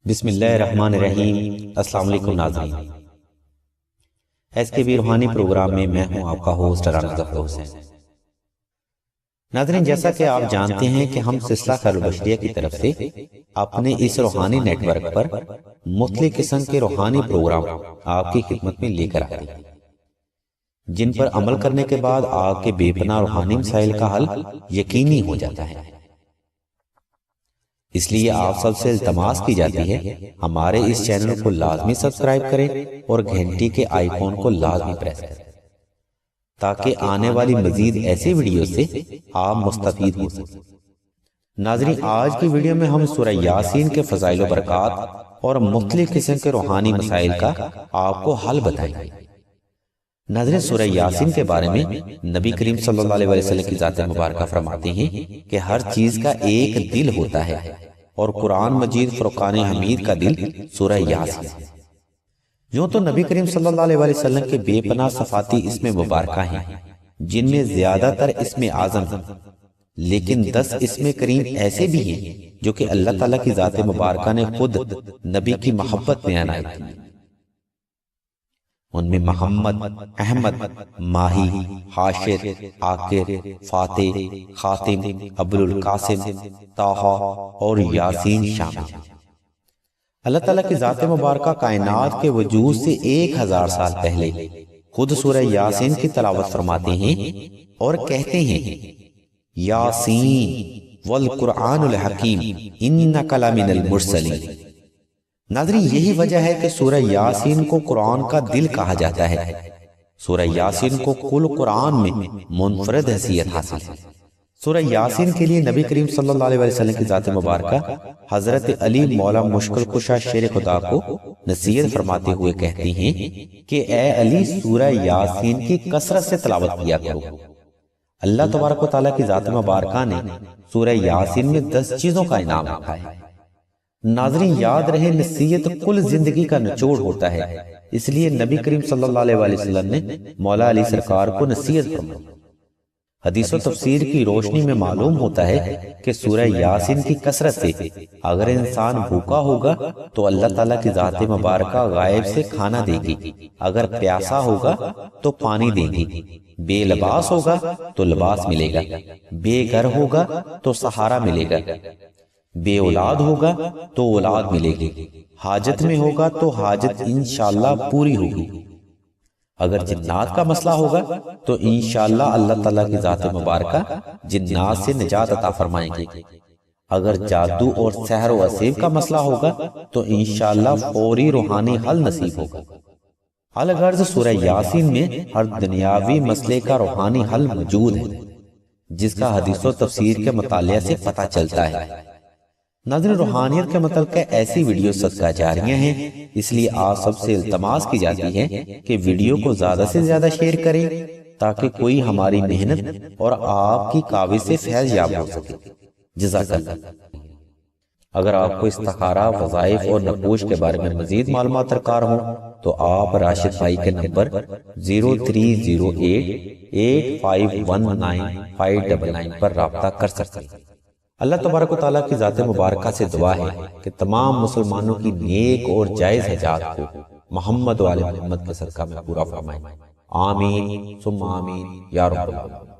بسم اللہ الرحمن الرحیم۔ السلام علیکم ناظرین، ایس کے بی روحانی پروگرام میں میں ہوں آپ کا ہوسٹ رانا ظفر حسین۔ ناظرین، جیسا کہ آپ جانتے ہیں کہ ہم سلسلہ خیر البشریہ کی طرف سے اپنے اس روحانی نیٹ ورک پر مختلف قسم کے روحانی پروگرام آپ کی خدمت میں لے کر آتے ہیں، جن پر عمل کرنے کے بعد آپ کے بے پناہ روحانی مسائل کا حل یقینی ہو جاتا ہے۔ اس لیے آپ سب سے التماس کی جاتی ہے ہمارے اس چینل کو لازمی سبسکرائب کریں اور گھنٹی کے آئیکن کو لازمی پریس کریں تاکہ آنے والی مزید ایسی ویڈیو سے آپ مستفید ہو سکیں۔ ناظرین، آج کی ویڈیو میں ہم سورہ یاسین کے فضائل و برکات اور مختلف قسم کے روحانی مسائل کا آپ کو حل بتائیں گے۔ ناظرین، سورہ یاسین کے بارے میں نبی کریم صلی اللہ علیہ وسلم کی ذات مبارکہ فرماتے ہیں کہ ہر چیز کا ایک دل ہوتا ہے اور قرآن مجید فرقان حمید کا دل سورہ یاسین ہے۔ یوں تو نبی کریم صلی اللہ علیہ وسلم کے بے پناہ صفاتی اسم مبارکہ ہیں، جن میں زیادہ تر اسم اعظم ہیں، لیکن 10 اسم کریم ایسے بھی ہیں جو کہ اللہ تعالیٰ کی ذات مبارکہ نے خود نبی کی محبت میں عنایت کی۔ ان میں محمد، احمد، ماہی، حاشر، عاقر، فاتح، خاتم، ابوالقاسم، طٰہٰ اور یاسین شامل ہیں۔ اللہ تعالیٰ کی ذات مبارکہ کائنات کے وجود سے 1000 سال پہلے خود سورہ یاسین کی تلاوت فرماتے ہیں اور کہتے ہیں، یاسین والقرآن الحکیم انک لمن المرسلین۔ ناظرین، یہی وجہ ہے کہ سورہ یاسین کو قرآن کا دل کہا جاتا ہے۔ سورہ یاسین کو کل قرآن میں منفرد حیثیت حاصل ہے۔ سورہ یاسین کے لیے نبی کریم صلی اللہ علیہ وسلم کی ذات مبارکہ حضرت علی مولا مشکل کشا شیر خدا کو نصیحت فرماتے ہوئے کہتی ہیں کہ اے علی، سورہ یاسین کی کثرت سے تلاوت کیا کرو۔ اللہ تبارک و تعالیٰ کی ذات مبارکہ نے سورہ یاسین میں 10 چیزوں کا انعام رکھا ہے۔ ناظرین، یاد رہے، نصیحت کل زندگی کا نچوڑ ہوتا ہے، اس لیے نبی کریم صلی اللہ علیہ وسلم نے مولا علی سرکار کو نصیحت فرمائی۔ حدیث و تفسیر کی روشنی میں معلوم ہوتا ہے کہ سورہ یاسین کی کثرت سے اگر انسان بھوکا ہوگا تو اللہ تعالیٰ کی ذات مبارکہ غائب سے کھانا دے گی، اگر پیاسا ہوگا تو پانی دے گی، بے لباس ہوگا تو لباس ملے گا، بے گھر ہوگا تو سہارا ملے گا، بے اولاد ہوگا تو اولاد ملے گی، حاجت میں ہوگا تو حاجت انشاءاللہ پوری ہوگی، اگر جنات کا مسئلہ ہوگا تو انشاءاللہ اللہ تعالیٰ کی ذات مبارکہ جنات سے نجات عطا فرمائیں گے، اگر جادو اور سحر و اسیب کا مسئلہ ہوگا تو انشاءاللہ فوری روحانی حل نصیب ہوگا۔ الغرض سورہ یاسین میں ہر دنیاوی مسئلے کا روحانی حل موجود ہے، جس کا حدیث و تفسیر کے مطالعے سے پتہ چلتا ہے۔ ناظرین، روحانیت کے متعلق ایسی ویڈیو صدقہ جاریہ ہیں، اس لیے آپ سب سے التماس کی جاتی ہے کہ ویڈیو کو زیادہ سے زیادہ شیئر کریں تاکہ کوئی ہماری محنت اور آپ کی کاوش سے فیض یاب ہو سکے۔ جزاک اللہ۔ اگر آپ کو استخارہ، وظائف اور نقوش کے بارے میں مزید معلومات درکار ہوں تو آپ راشد بھائی کے نمبر 0308851959 پر رابطہ کر سکتے ہیں۔ اللہ تبارک و تعالیٰ کی ذات مبارکہ سے دعا ہے کہ تمام مسلمانوں کی نیک اور جائز حاجات کو محمد و آل محمد کے صدقہ میں پورا فرمائے۔ آمین ثم آمین یا رب العالمین۔